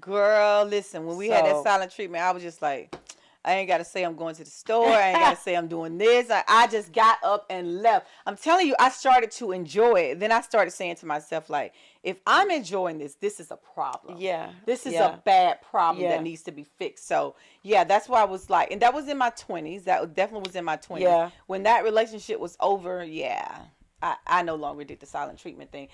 Girl, listen, when we had that silent treatment, I was just like, I ain't got to say I'm going to the store. I ain't got to say I'm doing this. I just got up and left. I'm telling you, I started to enjoy it. Then I started saying to myself, like, if I'm enjoying this, this is a problem. Yeah. This is a bad problem that needs to be fixed. So, yeah, that's why I was like, and that was in my 20s. That definitely was in my 20s. Yeah. When that relationship was over, I no longer did the silent treatment thing.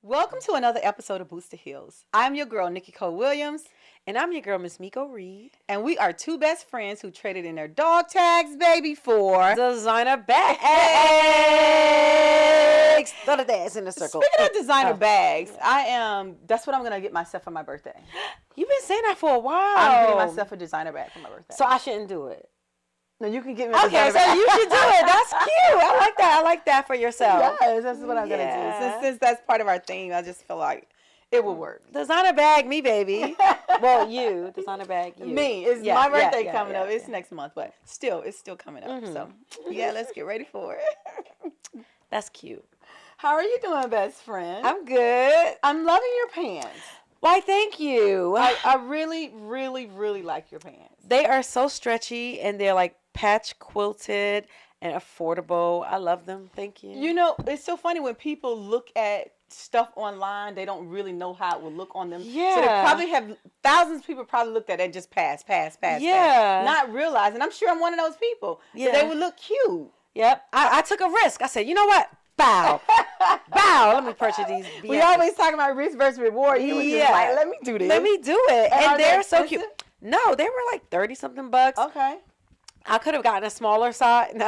Welcome to another episode of Boots2Heels. I'm your girl, Nikki Williams. And I'm your girl, Miss Miko Reed. And we are two best friends who traded in their dog tags, baby, for designer bags. Throw the dads in a circle. Speaking of designer bags, that's what I'm going to get myself for my birthday. You've been saying that for a while. I'm getting myself a designer bag for my birthday. So I shouldn't do it. No, you can get me a designer bag. Okay, so you should do it. That's cute. I like that. I like that for yourself. Yes, that's what I'm going to do. Since that's part of our theme, I just feel like it will work. Designer bag me, baby. Well, you. Designer bag you. Me. It's my birthday coming up. It's next month, but it's still coming up. Mm-hmm. So, let's get ready for it. That's cute. How are you doing, best friend? I'm good. I'm loving your pants. Why, thank you. I really, really, really like your pants. They are so stretchy, and they're like patch quilted and affordable. I love them. Thank you. You know, it's so funny when people look at stuff online, they don't really know how it will look on them. Yeah. So they probably have thousands of people probably looked at it and just pass. Yeah. Not realizing. I'm sure I'm one of those people. Yeah. They would look cute. Yep. I took a risk. I said, you know what? Bow. Let me purchase these. We always talk about risk versus reward. You was just like, let me do this. Let me do it. And they're so cute. No, they were like 30-something bucks. Okay. I could have gotten a smaller size. No.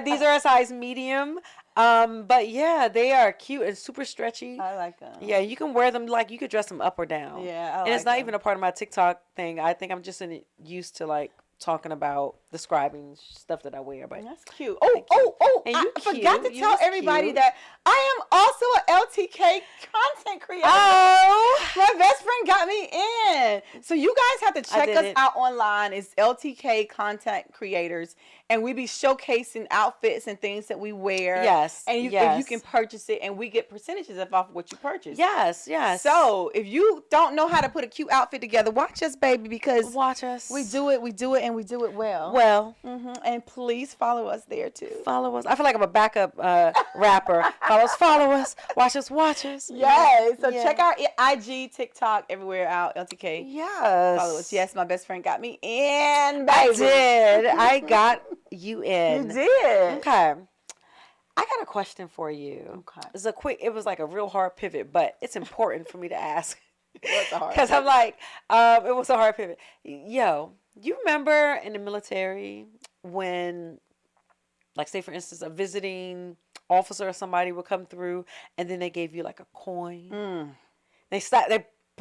These are a size medium. But yeah, they are cute and super stretchy. I like them. Yeah, you can wear them you could dress them up or down. Yeah, and it's not even a part of my TikTok thing. I think I'm just used to talking about describing stuff that I wear. But that's cute. I forgot to tell everybody that I am also an LTK content creator. Oh, my best friend got me in. So you guys have to check us out online. It's LTK content creators, and we be showcasing outfits and things that we wear. Yes, and if you can purchase it, and we get percentages off of what you purchase. Yes. So if you don't know how to put a cute outfit together, watch us, baby, because watch us. We do it, and we do it well. Mm-hmm. And please follow us there too. Follow us. I feel like I'm a backup rapper. Follow us. Watch us. Yes. So check our IG, TikTok, everywhere out. LTK. Yes. Follow us. Yes, my best friend got me in, baby. I did. I got you in. You did. Okay. I got a question for you. Okay. It was like a real hard pivot, but it's important for me to ask. What's a hard Because I'm like, it was a hard pivot. Yo, you remember in the military when, like, say for instance, a visiting officer or somebody would come through and then they gave you like a coin?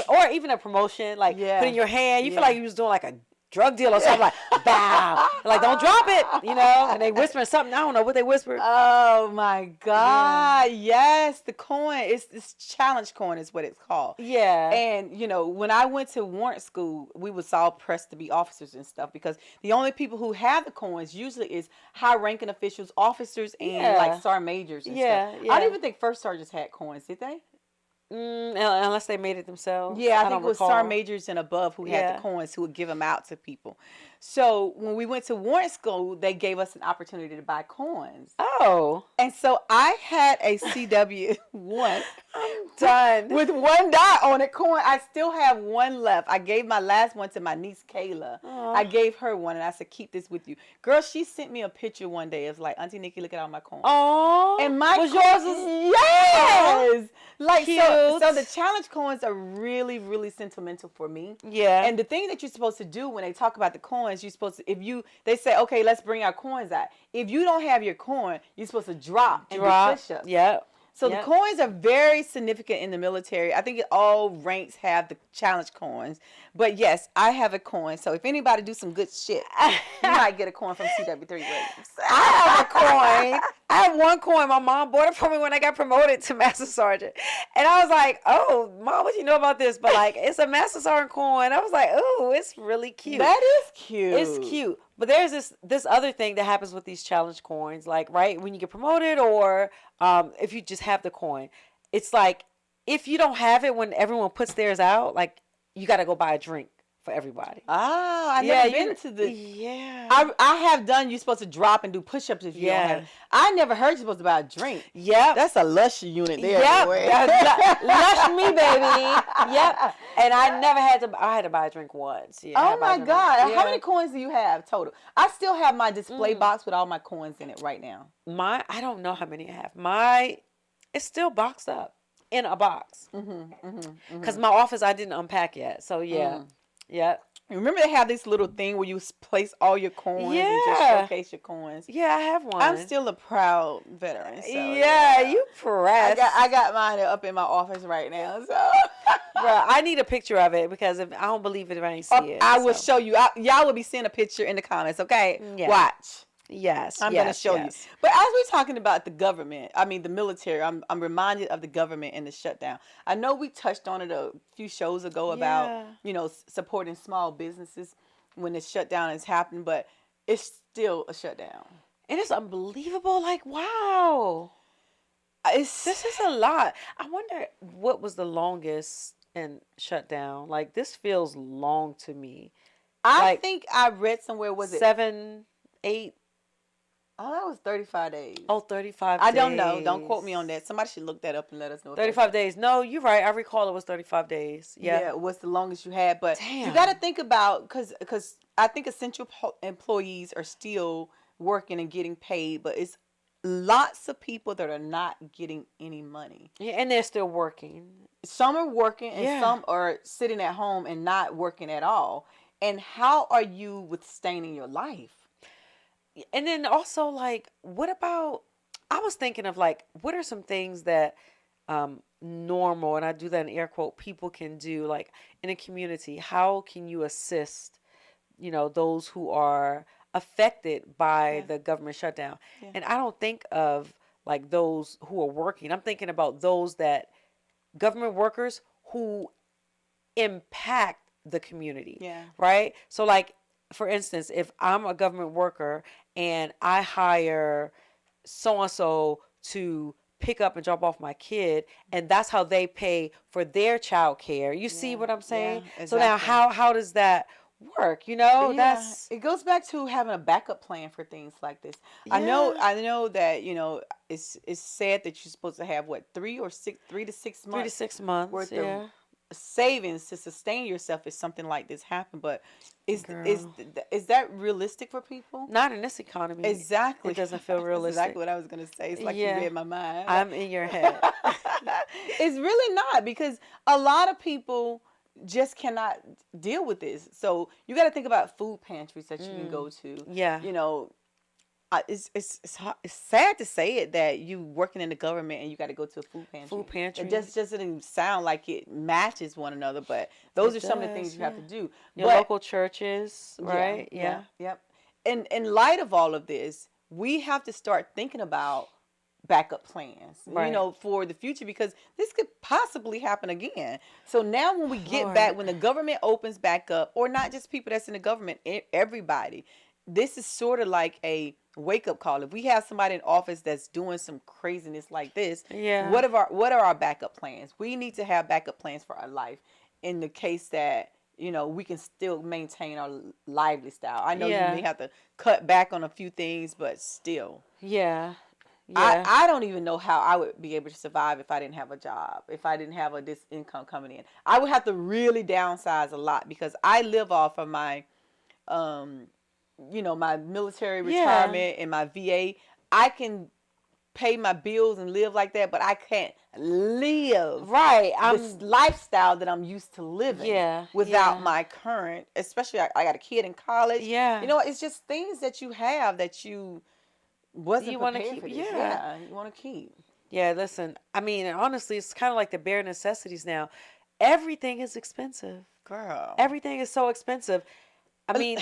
Or even a promotion, like put in your hand. You feel like you was doing like a drug deal or something, like, bow. Like, don't drop it, and they whispering something. I don't know what they whispered. Oh, my God. Yeah. Yes, the coin. It's this challenge coin is what it's called. Yeah. And, when I went to warrant school, we was all pressed to be officers and stuff because the only people who have the coins usually is high-ranking officials, officers, and, like, sergeant majors and stuff. I don't even think first sergeants had coins, did they? Unless they made it themselves. Yeah, I think it was sergeant majors and above who had the coins who would give them out to people. So when we went to warrant school, they gave us an opportunity to buy coins. Oh. And so I had a CW1. I'm done. With one dot on it coin. I still have one left. I gave my last one to my niece, Kayla. Aww. I gave her one and I said, keep this with you. Girl, she sent me a picture one day. It was like, Auntie Nikki, look at all my coins. Oh. And my was coins yours? Yes. Like, cute. So the challenge coins are really, really sentimental for me. Yeah. And the thing that you're supposed to do when they talk about the coins, you're supposed to, they say, okay, let's bring our coins out. If you don't have your coin, you're supposed to drop and do push-ups. Yeah. So the coins are very significant in the military. I think all ranks have the challenge coins. But yes, I have a coin. So if anybody do some good shit, you might get a coin from CW3 ratings. I have a coin. I have one coin. My mom bought it for me when I got promoted to Master Sergeant. And I was like, oh, Mom, what do you know about this? But like, it's a Master Sergeant coin. I was like, oh, it's really cute. That is cute. It's cute. But there's this other thing that happens with these challenge coins. Like, right, when you get promoted or if you just have the coin. It's like, if you don't have it when everyone puts theirs out, like, you got to go buy a drink for everybody. Ah, I've never been to the... Yeah. I have done, you're supposed to drop and do push-ups if you don't have it. I never heard you're supposed to buy a drink. Yep. That's a lush unit there. Yep. Lush me, baby. Yep. And I never had to, I had to buy a drink once. Yeah, oh my God. Yeah. How many coins do you have total? I still have my display box with all my coins in it right now. I don't know how many I have. It's still boxed up in a box. Because my office, I didn't unpack yet. So yeah. Yeah. Remember they have this little thing where you place all your coins and just showcase your coins? Yeah, I have one. I'm still a proud veteran. So, you press. I got mine up in my office right now. So, Bruh, I need a picture of it because if I don't believe it if I ain't see it. I will show you. Y'all will be seeing a picture in the comments, okay? Yeah. Watch. Yes, I'm going to show you. But as we're talking about the government, I mean the military, I'm reminded of the government and the shutdown. I know we touched on it a few shows ago about, supporting small businesses when the shutdown is happening, but it's still a shutdown. And it's unbelievable. Like, wow. This is a lot. I wonder what was the longest in shutdown. Like, this feels long to me. I think I read somewhere, was it 7, 8? Oh, that was 35 days. Oh, 35 days. I don't know. Don't quote me on that. Somebody should look that up and let us know. 35 days. No, you're right. I recall it was 35 days. Yeah, it was the longest you had. But damn, you got to think about, because I think essential employees are still working and getting paid, but it's lots of people that are not getting any money. Yeah, and they're still working. Some are working and some are sitting at home and not working at all. And how are you withstanding your life? And then also, like, what about, I was thinking of, like, what are some things that normal, and I do that in air quote, people can do, like, in a community? How can you assist, those who are affected by the government shutdown? Yeah. And I don't think of, like, those who are working. I'm thinking about those government workers who impact the community. Yeah. Right? So, like, for instance, if I'm a government worker and I hire so-and-so to pick up and drop off my kid, and that's how they pay for their child care. You see what I'm saying? Yeah, exactly. So now how does that work? It goes back to having a backup plan for things like this. Yeah. I know that, it's said that you're supposed to have 3 to 6 months worth of savings to sustain yourself if something like this happened. But is that realistic for people? Not in this economy. Exactly. It doesn't feel realistic. Exactly what I was going to say. It's like you read my mind. I'm in your head. It's really not, because a lot of people just cannot deal with this. So you got to think about food pantries that you can go to. Yeah. It's sad to say it that you working in the government and you got to go to a food pantry. Food pantry. It just doesn't sound like it matches one another, but those are some of the things you have to do. Your local churches, right? Yeah. Yep. And in light of all of this, we have to start thinking about backup plans, for the future, because this could possibly happen again. So now when we get back, when the government opens back up, or not just people that's in the government, everybody, this is sort of like a wake-up call. If we have somebody in office that's doing some craziness like this, what are our backup plans? We need to have backup plans for our life in the case that we can still maintain our lively style. I know you may have to cut back on a few things, but still. Yeah. I don't even know how I would be able to survive if I didn't have a job, if I didn't have this income coming in. I would have to really downsize a lot, because I live off of my my military retirement and my VA. I can pay my bills and live like that, but I can't live this lifestyle that I'm used to living without my current, especially I got a kid in college. It's just things that you have that you wasn't prepared for this. You want to keep. Yeah, listen. I mean, honestly, it's kind of like the bare necessities now. Everything is expensive. Girl. Everything is so expensive. I mean,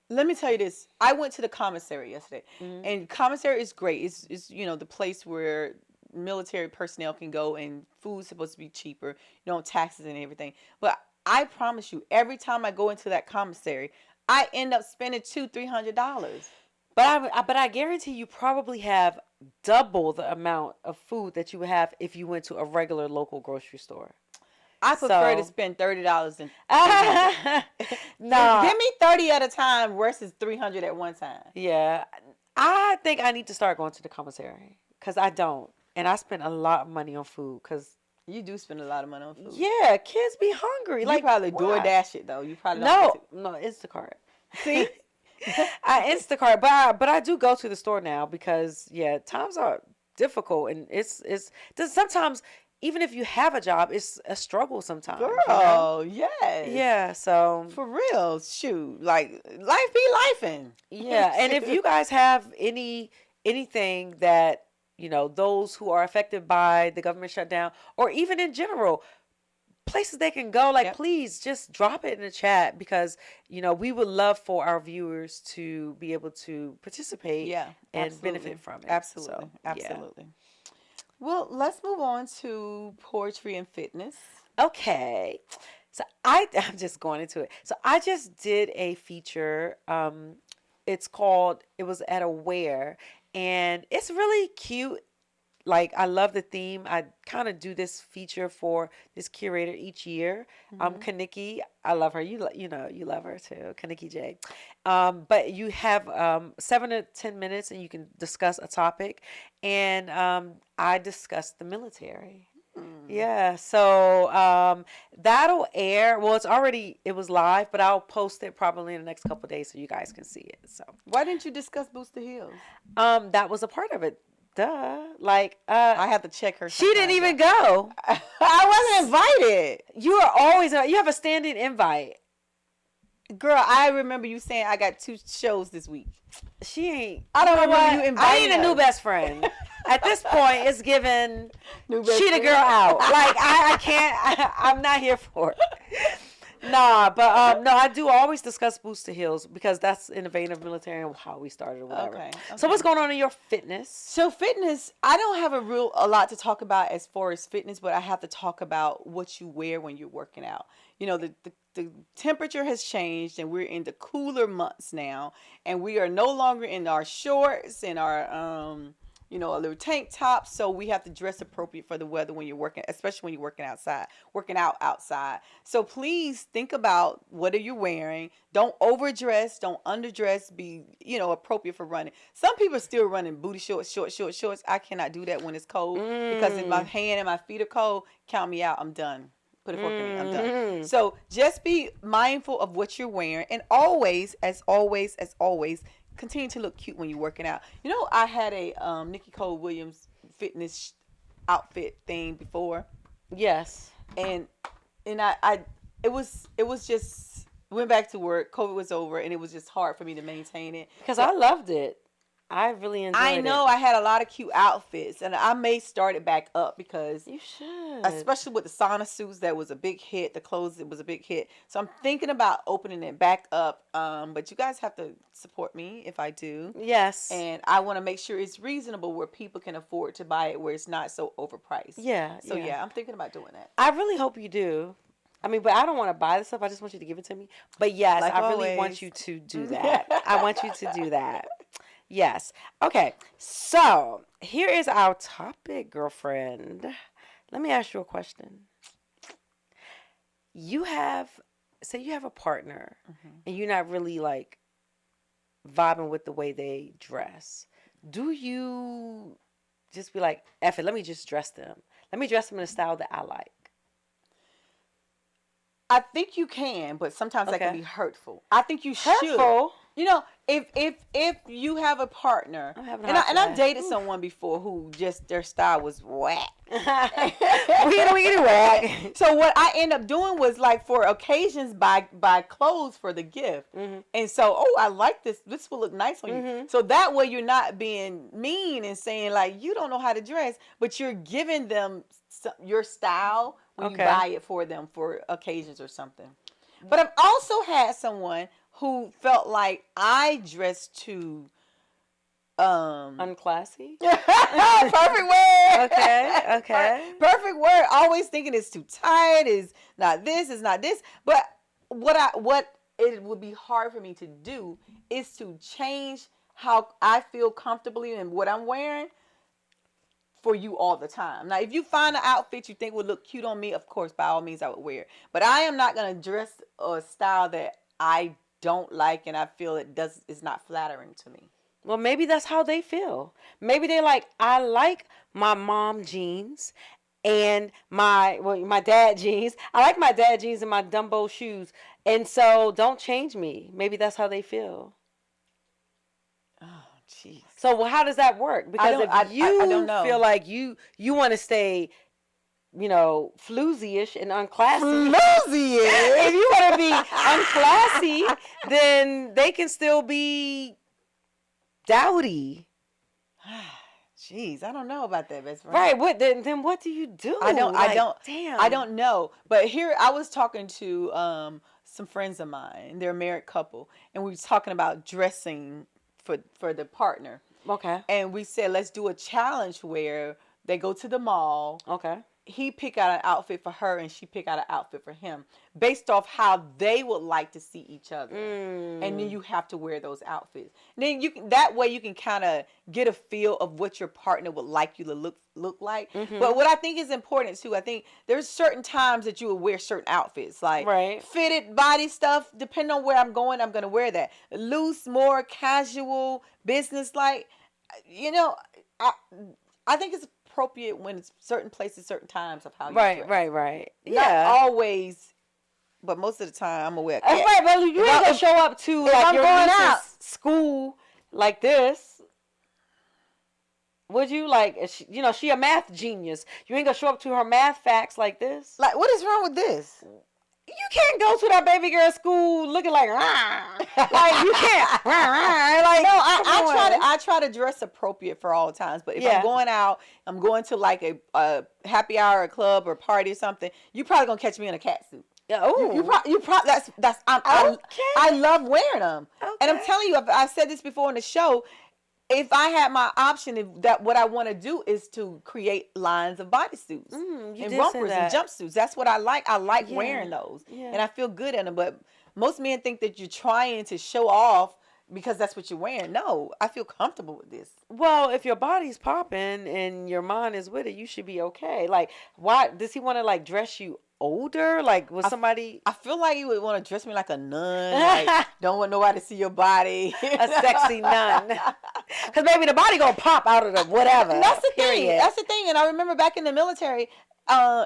let me tell you this. I went to the commissary yesterday, mm-hmm. and commissary is great. It's the place where military personnel can go, and food's supposed to be cheaper, taxes and everything. But I promise you, every time I go into that commissary, I end up spending $200-$300. But I guarantee you probably have double the amount of food that you would have if you went to a regular local grocery store. I prefer to spend $30 than no. Give me 30 at a time versus 300 at one time. Yeah, I think I need to start going to the commissary because I don't, and I spend a lot of money on food because you do spend a lot of money on food. Yeah, kids be hungry. You probably DoorDash it though. You probably no Instacart. See, I Instacart, but I do go to the store now because times are difficult and it's sometimes. Even if you have a job, it's a struggle sometimes. Girl, yes. Yeah, so. For real, shoot. Like, life be lifing. Yeah, and if you guys have anything that, those who are affected by the government shutdown, or even in general, places they can go, please just drop it in the chat because, we would love for our viewers to be able to participate and benefit from it. Absolutely. So, absolutely. Yeah. Well, let's move on to poetry and fitness. Okay. So I'm just going into it. So I just did a feature. It was at a wear, and it's really cute. Like, I love the theme. I kind of do this feature for this curator each year. Kaniki, I love her. You love her too, Kaniki J. But you have 7 to 10 minutes, and you can discuss a topic. And I discussed the military. Yeah, so that'll air. Well, it was live, but I'll post it probably in the next couple of days so you guys can see it. So why didn't you discuss Boots2Heels? That was a part of it. Duh. Like, I have to check her. She didn't even go. I wasn't invited. You have a standing invite. Girl, I remember you saying I got 2 shows this week. She ain't. I don't remember you inviting I need a new best friend. At this point, it's given she the girl out. Like, I can't. I'm not here for it. Nah, but no, I do always discuss Boots2Heels because that's in the vein of military and how we started or whatever. Okay. So what's going on in your fitness? So fitness, I don't have a lot to talk about as far as fitness, but I have to talk about what you wear when you're working out. The temperature has changed and we're in the cooler months now, and we are no longer in our shorts and our a little tank top, so we have to dress appropriate for the weather when you're working, especially when you're working out outside. So please think about what are you wearing. Don't overdress, don't underdress, be, appropriate for running. Some people are still running booty shorts, shorts. I cannot do that when it's cold because if my hand and my feet are cold, count me out. I'm done. Put a fork in me. I'm done. So just be mindful of what you're wearing, and always, continue to look cute when you're working out. I had a Nikki Williams fitness outfit thing before. Yes. And it was just went back to work. COVID was over, and it was just hard for me to maintain it. Because I loved it. I really enjoyed it. I know I had a lot of cute outfits, and I may start it back up because you should, especially with the sauna suits. That was a big hit. The clothes, it was a big hit. So I'm thinking about opening it back up. But you guys have to support me if I do. Yes. And I want to make sure it's reasonable where people can afford to buy it, where it's not so overpriced. Yeah. So yeah, I'm thinking about doing that. I really hope you do. I mean, but I don't want to buy the stuff. I just want you to give it to me. But yes, I really want you to do that. I want you to do that. Yes. Okay. So here is our topic, girlfriend. Let me ask you a question. Say you have a partner and you're not really like vibing with the way they dress. Do you just be like, F it, let me just dress them. Let me dress them in a style that I like. I think you can, but sometimes that can be hurtful. I think you should. Hurtful? if you have a partner, and I've dated someone before who just their style was whack. we get whack. So what I end up doing was like for occasions buy clothes for the gift, and so I like this. This will look nice on you. So that way you're not being mean and saying like you don't know how to dress, but you're giving them your style when you buy it for them for occasions or something. But I've also had someone who felt like I dressed too unclassy. Perfect word. Okay. Perfect word. Always thinking it's too tight, is not this, is not this. But what it would be hard for me to do is to change how I feel comfortably in what I'm wearing for you all the time. Now, if you find an outfit you think would look cute on me, of course, by all means, I would wear it. But I am not going to dress a style that I don't like and I feel is not flattering to me. Well, maybe that's how they feel. Maybe they're like, I like my mom jeans and my dad jeans. I like my dad jeans and my Dumbo shoes. And so don't change me. Maybe that's how they feel. Oh, jeez. So how does that work? Because I don't know. Feel like you want to stay, floozy-ish and unclassy. Floozy-ish? If you want to be unclassy, then they can still be dowdy. Jeez, I don't know about that, best friend. Right. Then what do you do? I don't. Damn. I don't know. But here I was talking to some friends of mine. They're a married couple, and we were talking about dressing for the partner. Okay. And we said, let's do a challenge where they go to the mall. Okay. He pick out an outfit for her and she pick out an outfit for him based off how they would like to see each other. And then you have to wear those outfits. And then that way you can kind of get a feel of what your partner would like you to look like. But what I think is important too, I think there's certain times that you will wear certain outfits, like fitted body stuff. Depending on where I'm going, I'm going to wear that. Loose, more casual, business like, I think it's appropriate when it's certain places, certain times of how you dress. Right. Not always, but most of the time I'm aware. Right, but you ain't gonna show up to like your niece's school like this. Would you she a math genius? You ain't gonna show up to her math facts like this. Like, what is wrong with this? You can't go to that baby girl school looking like, like you can't. Like, no, I try to dress appropriate for all times. But if I'm going out, I'm going to like a happy hour, a club, or party or something. You probably gonna catch me in a catsuit. Oh, you probably I love wearing them. Okay. And I'm telling you, I've said this before in the show. If I had my option, what I want to do is to create lines of bodysuits and rompers and jumpsuits. That's what I like. I like wearing those, and I feel good in them. But most men think that you're trying to show off because that's what you're wearing. No, I feel comfortable with this. Well, if your body's popping and your mind is with it, you should be okay. Like, why does he want to like dress you older? Like, was somebody? I feel like you would want to dress me like a nun. Like, don't want nobody to see your body. A sexy nun. Because maybe the body gonna pop out of the whatever. That's the thing. That's the thing. And I remember back in the military,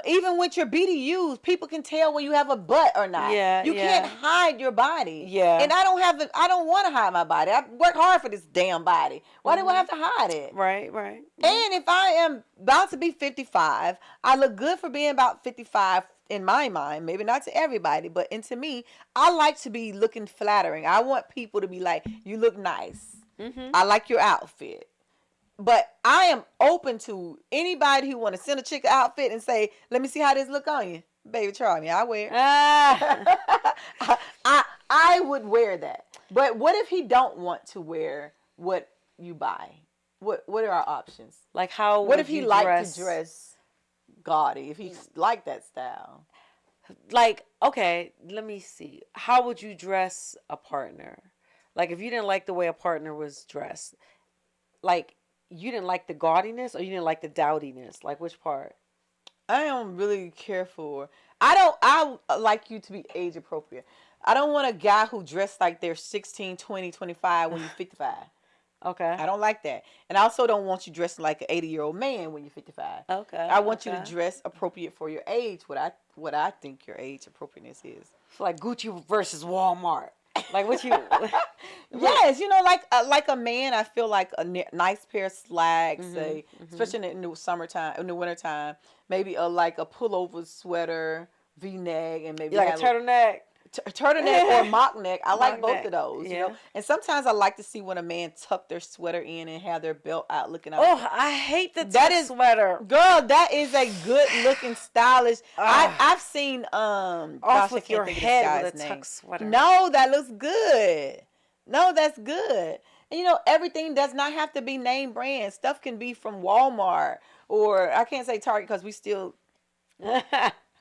even with your BDUs, people can tell when you have a butt or not. You can't hide your body. And I don't want to hide my body. I work hard for this damn body. Why do I have to hide it? Right. And if I am about to be 55, I look good for being about 55 in my mind. Maybe not to everybody, but to me, I like to be looking flattering. I want people to be like, you look nice. I like your outfit. But I am open to anybody who want to send a chick an outfit and say, let me see how this look on you. Baby, try me. I wear it. I would wear that. But what if he don't want to wear what you buy? What are our options? Like how what if he liked to dress gaudy, if he liked that style? Like, okay, let me see. How would you dress a partner? Like, if you didn't like the way a partner was dressed, like, you didn't like the gaudiness or you didn't like the dowdiness? Like, which part? I am really careful. I like you to be age appropriate. I don't want a guy who dressed like they're 16, 20, 25 when you're 55. Okay. I don't like that. And I also don't want you dressing like an 80-year-old man when you're 55. Okay. I want you to dress appropriate for your age, what I think your age appropriateness is. So like Gucci versus Walmart. Like what you? Yes, like a man, I feel like a nice pair of slacks, especially in the summertime, in the wintertime, maybe like a pullover sweater, V-neck, and maybe Like a turtleneck. Turtleneck or mock neck. I like Mock both neck, of those, yeah. And sometimes I like to see when a man tuck their sweater in and have their belt out looking out. Oh, I hate the tuck sweater. Girl, that is a good looking, stylish. I've seen off with your head with a tuck sweater. No, that looks good. No, that's good. And everything does not have to be name brand. Stuff can be from Walmart, or I can't say Target because we still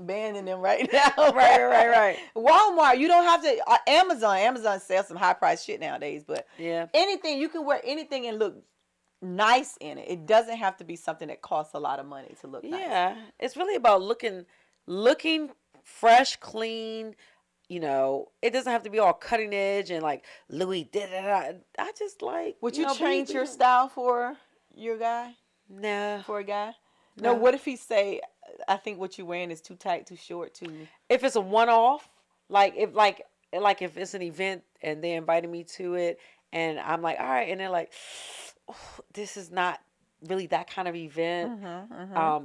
banning them right now. Right. Walmart, you don't have to. Amazon sells some high price shit nowadays, but yeah, anything, you can wear anything and look nice in it. It doesn't have to be something that costs a lot of money to look nice. Yeah, it's really about looking fresh, clean. It doesn't have to be all cutting edge and like Louis did it. I just like. Would you change your style for your guy? No. For a guy? No. What if he say, I think what you're wearing is too tight, too short, too. If it's a one-off, if it's an event and they invited me to it, and I'm like, all right, and they're like, oh, this is not really that kind of event.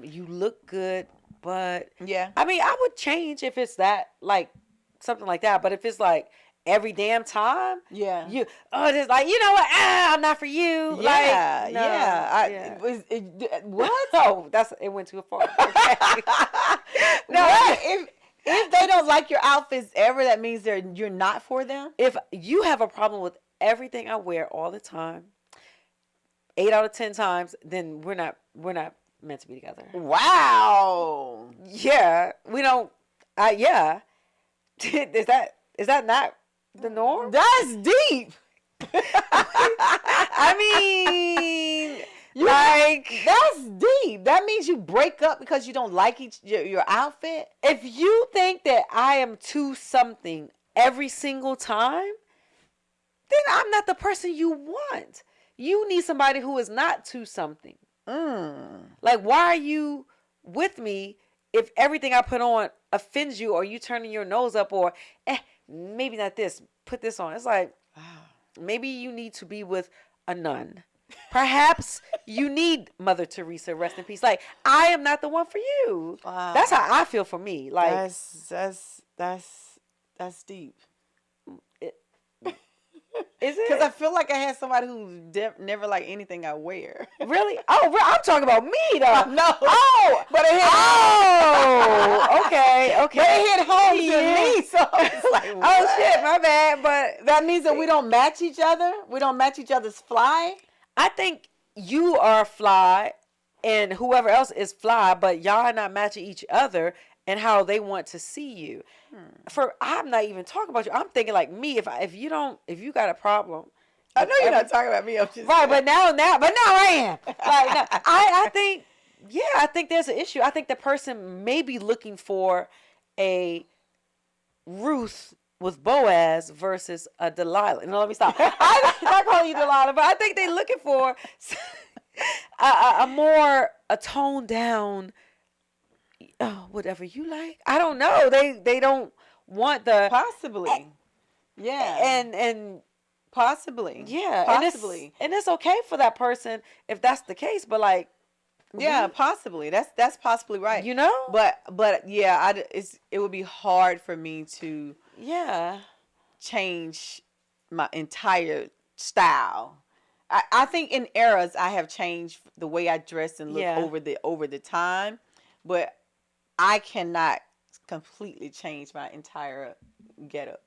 You look good, but yeah. I mean, I would change if it's that something like that. But if it's like every damn time, yeah, it's like, you know what? I'm not for you. What? Oh, it went too far. Okay. No, if they don't like your outfits ever, that means you're not for them. If you have a problem with everything I wear all the time, 8 out of 10 times, then we're not meant to be together. Wow. Yeah, we don't. Yeah. Is that not the norm? That's deep. I mean, that's deep. That means you break up because you don't like your outfit. If you think that I am too something every single time, then I'm not the person you want. You need somebody who is not too something. Like, why are you with me if everything I put on offends you, or you turning your nose up, or maybe not this, put this on? It's like, maybe you need to be with a nun. Perhaps you need Mother Teresa, rest in peace. Like, I am not the one for you. Wow. That's how I feel for me. Like, that's deep. Is it? Because I feel like I had somebody who never liked anything I wear. Really? Oh, I'm talking about me, though. No. Oh, but it hit. Oh, okay. But it hit home to me, so it's like, oh shit, my bad. But that means that we don't match each other. We don't match each other's fly. I think you are fly, and whoever else is fly, but y'all are not matching each other and how they want to see you. I'm not even talking about you. I'm thinking like me. If you got a problem, I know you're not talking about me. I'm just right. But now I am. Like, I think, I think there's an issue. I think the person may be looking for a Ruth with Boaz versus a Delilah. No, let me stop. I'm not calling you Delilah, but I think they're looking for a toned down. Whatever you like. I don't know. They don't want the possibly. Yeah. And possibly. Yeah. Possibly. And it's okay for that person if that's the case, but like, yeah, possibly. That's possibly right. But yeah, it would be hard for me to change my entire style. I think in eras I have changed the way I dress and look over the time, but I cannot completely change my entire getup.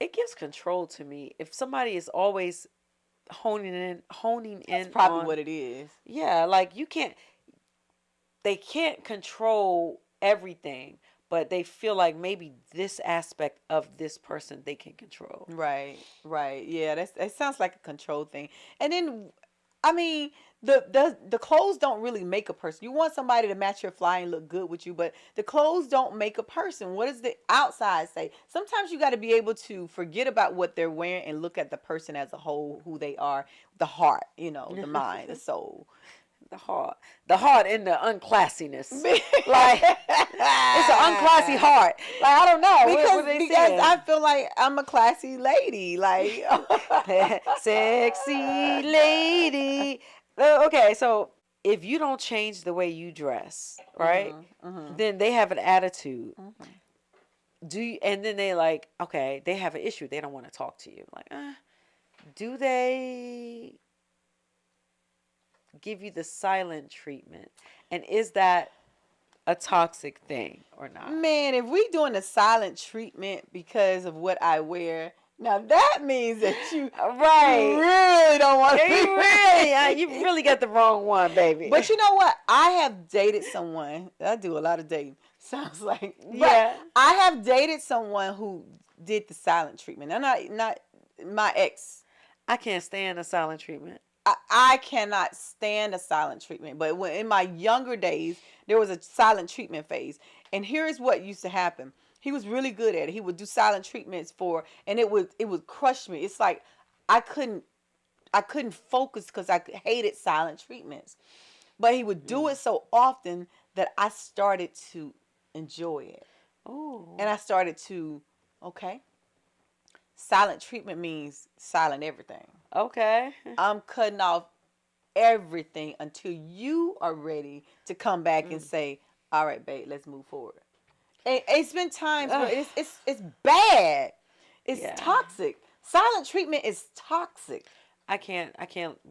It gives control to me. If somebody is always honing in. That's probably what it is. Yeah, like they can't control everything, but they feel like maybe this aspect of this person they can control. Right. Yeah, that sounds like a control thing. And then, I mean, the clothes don't really make a person. You want somebody to match your fly and look good with you, but the clothes don't make a person. What does the outside say? Sometimes you got to be able to forget about what they're wearing and look at the person as a whole, who they are, the heart, the mind, the soul. the heart and the unclassiness. Like it's an unclassy heart. Like I don't know because I feel like I'm a classy lady. Like sexy lady. Okay, so if you don't change the way you dress, right? Then they have an attitude. And then they like, okay, they have an issue. They don't want to talk to you. Like, do they give you the silent treatment? And is that a toxic thing or not? Man, if we doing a silent treatment because of what I wear, now that means that you really don't want to. You really got the wrong one, baby. But you know what? I have dated someone. I do a lot of dating. Sounds like I have dated someone who did the silent treatment. I'm not my ex. I can't stand the silent treatment. I cannot stand a silent treatment. But when in my younger days, there was a silent treatment phase. And here's what used to happen. He was really good at it. He would do silent treatments and it would crush me. It's like I couldn't focus because I hated silent treatments. But he would do it so often that I started to enjoy it. Ooh. And I started to, okay, silent treatment means silent everything. Okay. I'm cutting off everything until you are ready to come back and say, all right, babe, let's move forward. And it's been times where it's bad. It's toxic. Silent treatment is toxic. I can't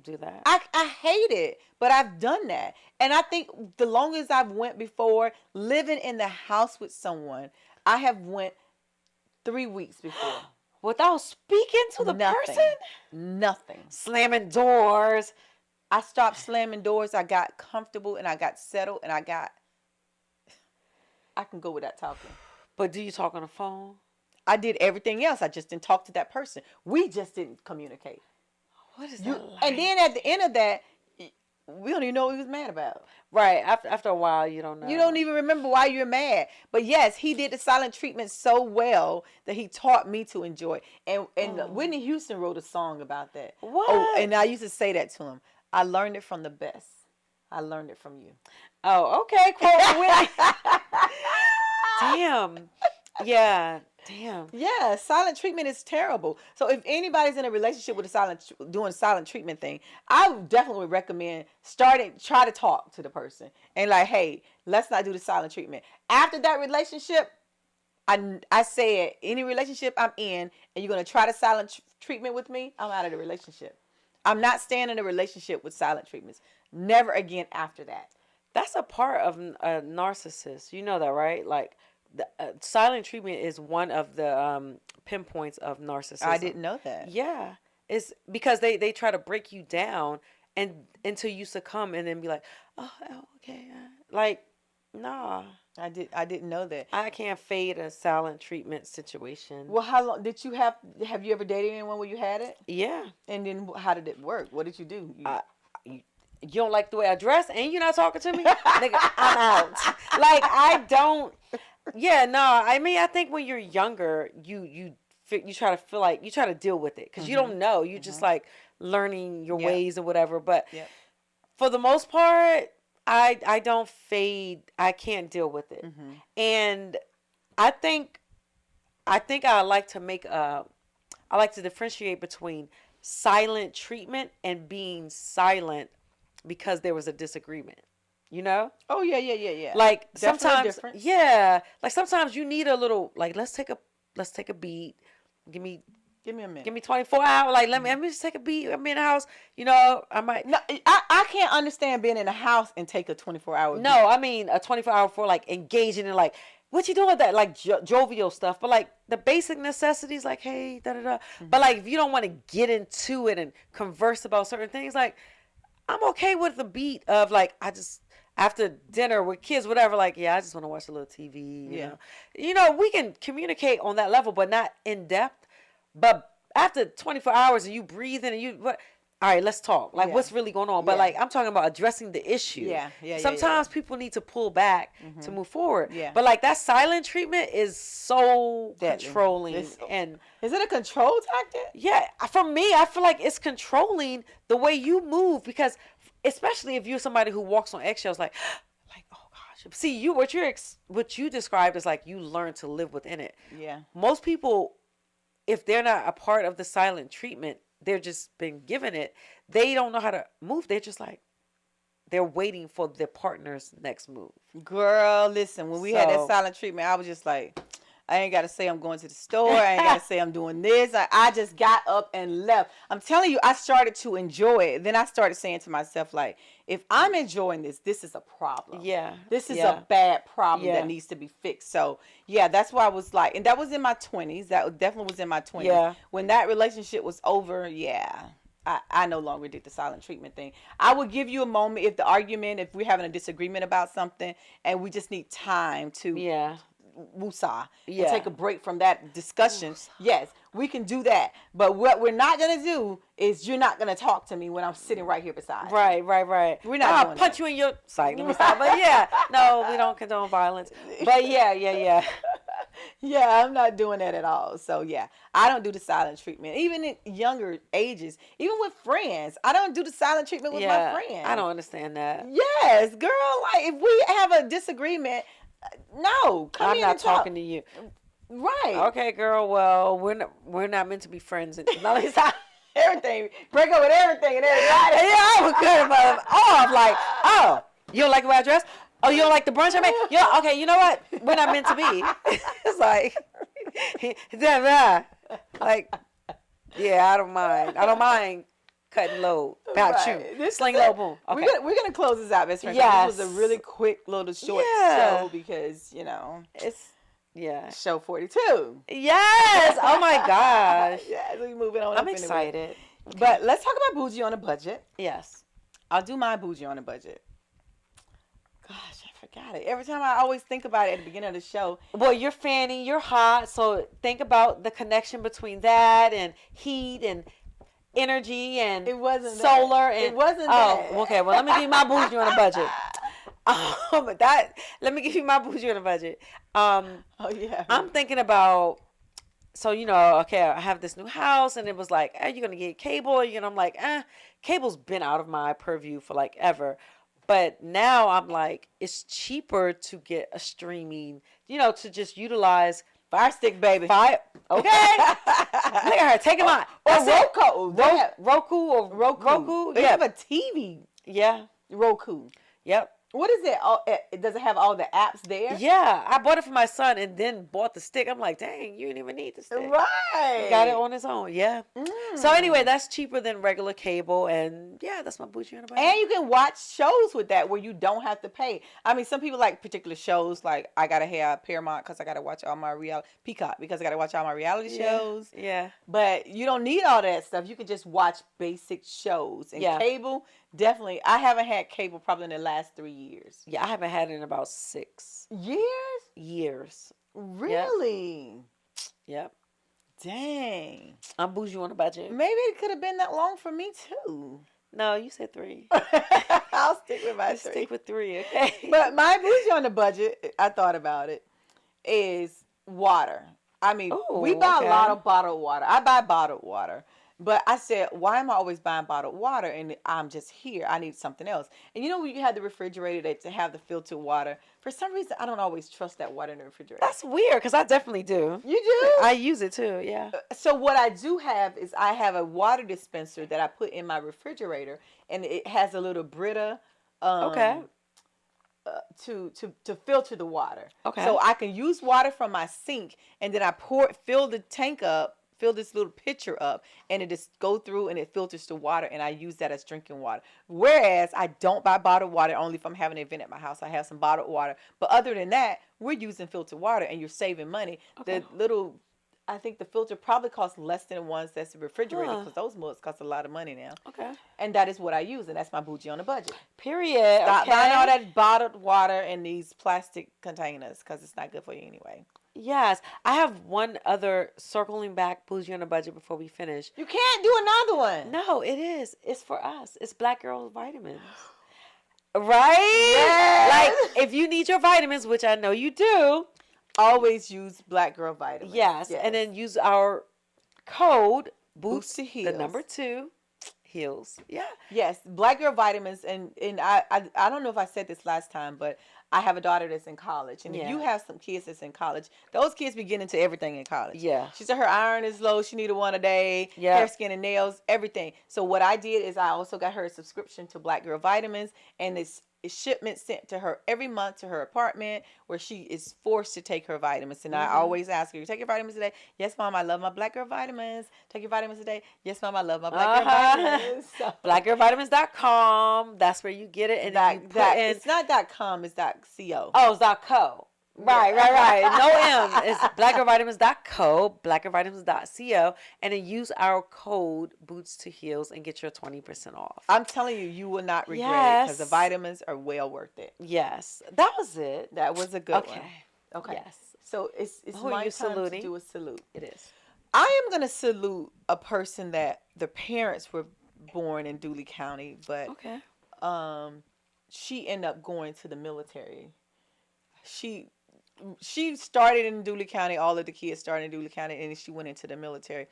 do that. I hate it, but I've done that. And I think the longest I've went before, living in the house with someone, I have went 3 weeks before. Without speaking to the person? Nothing. Slamming doors. I stopped slamming doors. I got comfortable and I got settled and I can go without talking. But do you talk on the phone? I did everything else. I just didn't talk to that person. We just didn't communicate. What is that like? And then at the end of that, we don't even know what he was mad about. Right. After a while, you don't know. You don't even remember why you're mad. But yes, he did the silent treatment so well that he taught me to enjoy. And Whitney Houston wrote a song about that. What? Oh, and I used to say that to him. I learned it from the best. I learned it from you. Oh, okay. Quote Whitney. Damn. Yeah. Damn. Yeah, silent treatment is terrible. So if anybody's in a relationship with doing silent treatment thing, I would definitely recommend try to talk to the person and like, hey, let's not do the silent treatment. After that relationship, I said any relationship I'm in and you're gonna try the silent treatment with me, I'm out of the relationship. I'm not staying in a relationship with silent treatments. Never again after that. That's a part of a narcissist. You know that, right? Like. The silent treatment is one of the pinpoints of narcissism. I didn't know that. Yeah, it's because they try to break you down and until you succumb and then be like, oh okay, like nah. I didn't know that. I can't fade a silent treatment situation. Well, how long did you have you ever dated anyone where you had it? Yeah. And then how did it work? What did you do? You don't like the way I dress and you're not talking to me? Nigga, I'm out. Like I don't. Yeah, no. I mean, I think when you're younger, you try to feel like you try to deal with it because you don't know. You're just like learning your ways or whatever. But for the most part, I don't fade. I can't deal with it. And I think I like to differentiate between silent treatment and being silent because there was a disagreement. You know? Oh yeah. Like Definitely sometimes, different. like sometimes you need a little. Like let's take a beat. Give me a minute. Give me 24 hours. Like let me just take a beat. I'm in the house. You know, I might. No, I can't understand being in the house and take a 24-hour. No, I mean a 24-hour for like engaging in like what you doing with that like jovial stuff. But like the basic necessities, like hey da da da. But like if you don't want to get into it and converse about certain things, like I'm okay with the beat of like I just. After dinner with kids, whatever, like, yeah, I just want to watch a little TV, you know, we can communicate on that level, but not in depth. But after 24 hours and you breathing and all right, let's talk. Like, what's really going on? But like, I'm talking about addressing the issue. Sometimes people need to pull back to move forward. But like that silent treatment is so controlling. And is it a control tactic? Yeah, for me, I feel like it's controlling the way you move because especially if you're somebody who walks on eggshells, like oh gosh. See, what you described is like you learn to live within it. Yeah. Most people, if they're not a part of the silent treatment, they're just been given it. They don't know how to move. They're just like, they're waiting for their partner's next move. Girl, listen, when we had that silent treatment, I was just like, I ain't got to say I'm going to the store. I ain't got to say I'm doing this. I just got up and left. I'm telling you, I started to enjoy it. Then I started saying to myself, like, if I'm enjoying this, this is a problem. Yeah. This is a bad problem that needs to be fixed. So, yeah, that's why I was like, and that was in my 20s. That definitely was in my 20s. Yeah. When that relationship was over, I no longer did the silent treatment thing. I would give you a moment if we're having a disagreement about something and we just need time to woosah and take a break from that discussion. Yes, we can do that. But what we're not going to do is you're not going to talk to me when I'm sitting right here beside you. Right. We're not doing punch that. You in your side. But yeah, no, we don't condone violence. But yeah. Yeah, I'm not doing that at all. So yeah, I don't do the silent treatment. Even in younger ages, even with friends, I don't do the silent treatment with my friends. I don't understand that. Yes, girl. Like if we have a disagreement, no, I'm not talking to you. Right. Okay, girl. Well, we're not meant to be friends. Everything. Break up with everything and everybody. Yeah, I was good about it. Oh, I'm like, oh, you don't like the way I dress? Oh, you don't like the brunch I made? Okay, you know what? We're not meant to be. It's like, like, yeah, I don't mind. I don't mind cutting low. About you. Sling low, boom. Okay. We're gonna close this out, best friend. Yes. This was a really quick little short show because, it's show 42. Yes. Oh my gosh. Yeah, we moving on. I'm excited. Okay. But let's talk about Bougie on a budget. Yes. I'll do my Bougie on a budget. Gosh, I forgot it. Every time I always think about it at the beginning of the show. Well, you're fanning, you're hot, so think about the connection between that and heat and energy and it wasn't solar. That. And it wasn't that. Okay. Well, let me give you my Bougie on a budget. Let me give you my Bougie on a budget. I'm thinking about. So, okay, I have this new house, and it was like, are you going to get cable? I'm like, cable's been out of my purview for like ever. But now I'm like, it's cheaper to get a streaming, to just utilize Fire Stick, baby. Okay. Look at her. Take him out. Roku. They have a TV. Yeah. Roku. Yep. What is it? Does it have all the apps there? Yeah. I bought it for my son and then bought the stick. I'm like, dang, you didn't even need the stick. Right. He got it on his own. Yeah. So anyway, that's cheaper than regular cable. And yeah, that's my Bougie on the budget. And you can watch shows with that where you don't have to pay. I mean, some people like particular shows. Like I got to have Paramount because I got to watch all my Peacock because I got to watch all my reality shows. Yeah. But you don't need all that stuff. You can just watch basic shows. And cable, definitely. I haven't had cable probably in the last 3 years. Yeah, I haven't had it in about 6 years. Really? Yep. Dang. I'm Bougie on a budget. Maybe it could have been that long for me too. No, you said 3. I'll stick with my 3. Stick with 3, okay? But my Bougie on the budget, I thought about it, is water. I mean, we buy a lot of bottled water. I buy bottled water. But I said, why am I always buying bottled water? And I'm just here. I need something else. And when you have the refrigerator to have the filtered water, for some reason, I don't always trust that water in the refrigerator. That's weird because I definitely do. You do? I use it too, yeah. So what I do have is I have a water dispenser that I put in my refrigerator, and it has a little Brita to filter the water. Okay. So I can use water from my sink, and then I fill the tank up, fill this little pitcher up, and it just go through and it filters the water, and I use that as drinking water. Whereas I don't buy bottled water only if I'm having an event at my house. I have some bottled water. But other than that, we're using filtered water, and you're saving money. Okay. I think the filter probably costs less than the ones that's refrigerated because those mugs cost a lot of money now. Okay. And that is what I use, and that's my Bougie on a budget. Period. Stop buying all that bottled water in these plastic containers because it's not good for you anyway. Yes. I have one other circling back Bougie on a budget before we finish. You can't do another one. No, it is. It's for us. It's Black Girl Vitamins. Right? Yes. Like, if you need your vitamins, which I know you do, always use Black Girl Vitamins. Yes. And then use our code Boots2Heels. The number 2 Heels. Yeah. Yes, Black Girl Vitamins, and I don't know if I said this last time, but I have a daughter that's in college, and if you have some kids that's in college, those kids be getting into everything in college. Yeah. She said her iron is low, she needed one a day, hair, skin, and nails, everything. So what I did is I also got her a subscription to Black Girl Vitamins, and it's shipment sent to her every month to her apartment, where she is forced to take her vitamins. And I always ask her, you take your vitamins today? Yes, Mom, I love my Black Girl Vitamins. Take your vitamins today? Yes, Mom, I love my Black Girl Vitamins. So, blackgirlvitamins.com. That's where you get it. And then you put in, it's not .com, it's .co. Oh, it's .co. Right. No M. It's blackgirlvitamins.co, blackgirlvitamins.co, and then use our code Boots2Heels and get your 20% off. I'm telling you, you will not regret it, because the vitamins are well worth it. Yes. That was it. That was a good one. Okay. Yes. So it's my time to do a salute. It is. I am going to salute a person that the parents were born in Dooley County, but she ended up going to the military. She started in Dooley County. All of the kids started in Dooley County, and she went into the military.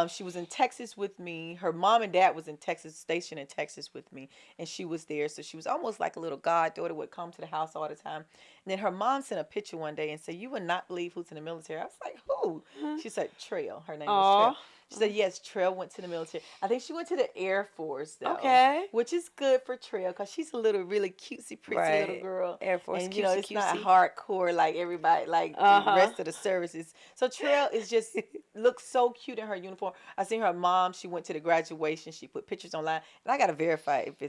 She was in Texas with me. Her mom and dad was in Texas, stationed in Texas with me, and she was there. So she was almost like a little goddaughter, would come to the house all the time. And then her mom sent a picture one day and said, "You would not believe who's in the military." I was like, "Who?" She said, "Trail." Her name was Trail. She said, "Yes, Trail went to the military." I think she went to the Air Force, though. Okay. Which is good for Trail, because she's a little, really cutesy, pretty little girl. Air Force, and, it's not hardcore like everybody, like the rest of the services. So Trail is just, looks so cute in her uniform. I seen her mom. She went to the graduation. She put pictures online. And I got to verify if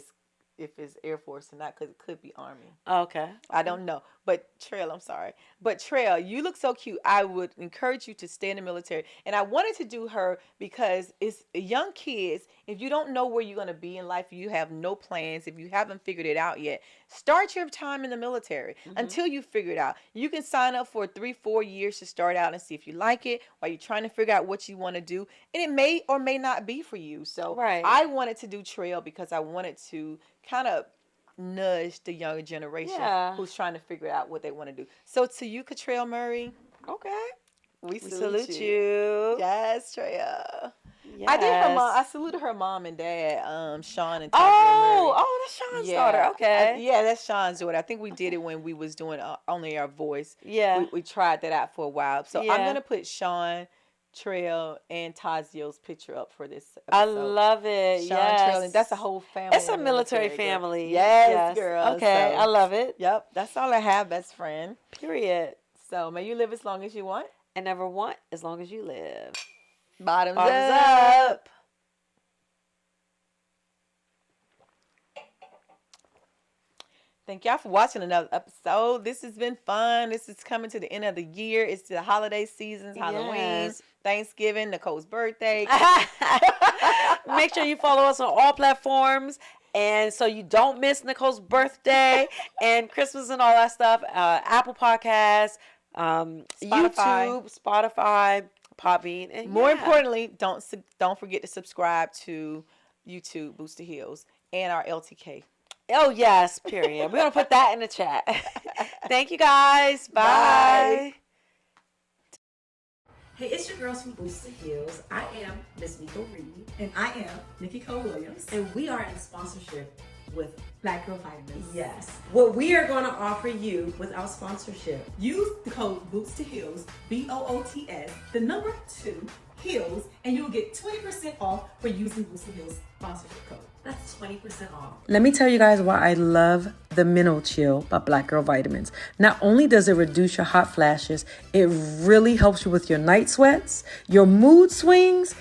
it's Air Force or not, because it could be Army. Okay. I don't know. But Trail, I'm sorry. But Trail, you look so cute. I would encourage you to stay in the military. And I wanted to do her because it's young kids. If you don't know where you're going to be in life, you have no plans, if you haven't figured it out yet, start your time in the military until you figure it out. You can sign up for 3-4 years to start out and see if you like it while you're trying to figure out what you want to do. And it may or may not be for you. So I wanted to do Trail because I wanted to kind of nudge the younger generation who's trying to figure out what they want to do. So to you, Catrell Murray, we salute you. Yes, Treya. Yes. I did her mom. I saluted her mom and dad, Sean and Tanya Murray. That's Sean's daughter. Okay. That's Sean's daughter. I think we did it when we was doing Only Our Voice. Yeah. We tried that out for a while. So I'm gonna put Sean, Trail, and Tazio's picture up for this episode. I love it. Sean, Trail, and that's a whole family. It's a military family. Yes, girl. Okay, so, I love it. Yep, that's all I have, best friend. Period. So may you live as long as you want. And never want as long as you live. Bottoms up. Thank y'all for watching another episode. This has been fun. This is coming to the end of the year. It's the holiday seasons, Halloween, Thanksgiving, Nicole's birthday. Make sure you follow us on all platforms, and so you don't miss Nicole's birthday and Christmas and all that stuff. Apple Podcasts, YouTube, Spotify, Podbean, and more importantly, don't forget to subscribe to YouTube, Boots2Heels, and our LTK. Oh, yes, period. We're going to put that in the chat. Thank you, guys. Bye. Hey, it's your girls from Boots2Heels. I am Miss Miko Reed. And I am Nikki Williams. And we are in sponsorship with Black Girl Vitamins. Yes. What we are going to offer you with our sponsorship. Use the code Boots2Heels, BOOTS, the number 2, Heels, and you will get 20% off for using Boots2Heels sponsorship code. That's 20% off. Let me tell you guys why I love the Mental Chill by Black Girl Vitamins. Not only does it reduce your hot flashes, it really helps you with your night sweats, your mood swings,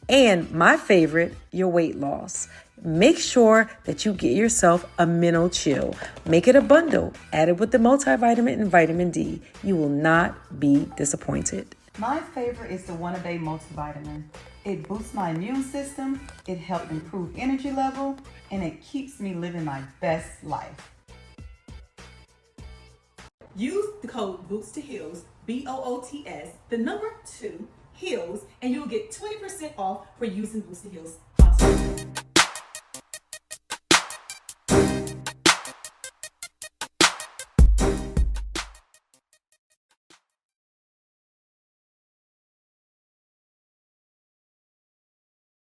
and my favorite, your weight loss. Make sure that you get yourself a Mental Chill. Make it a bundle. Add it with the multivitamin and vitamin D. You will not be disappointed. My favorite is the One-A-Day multivitamin. It boosts my immune system, it helps improve energy level, and it keeps me living my best life. Use the code Boots2Heels, BOOTS, the number 2, Heels, and you'll get 20% off for using Boots2Heels sponsorship.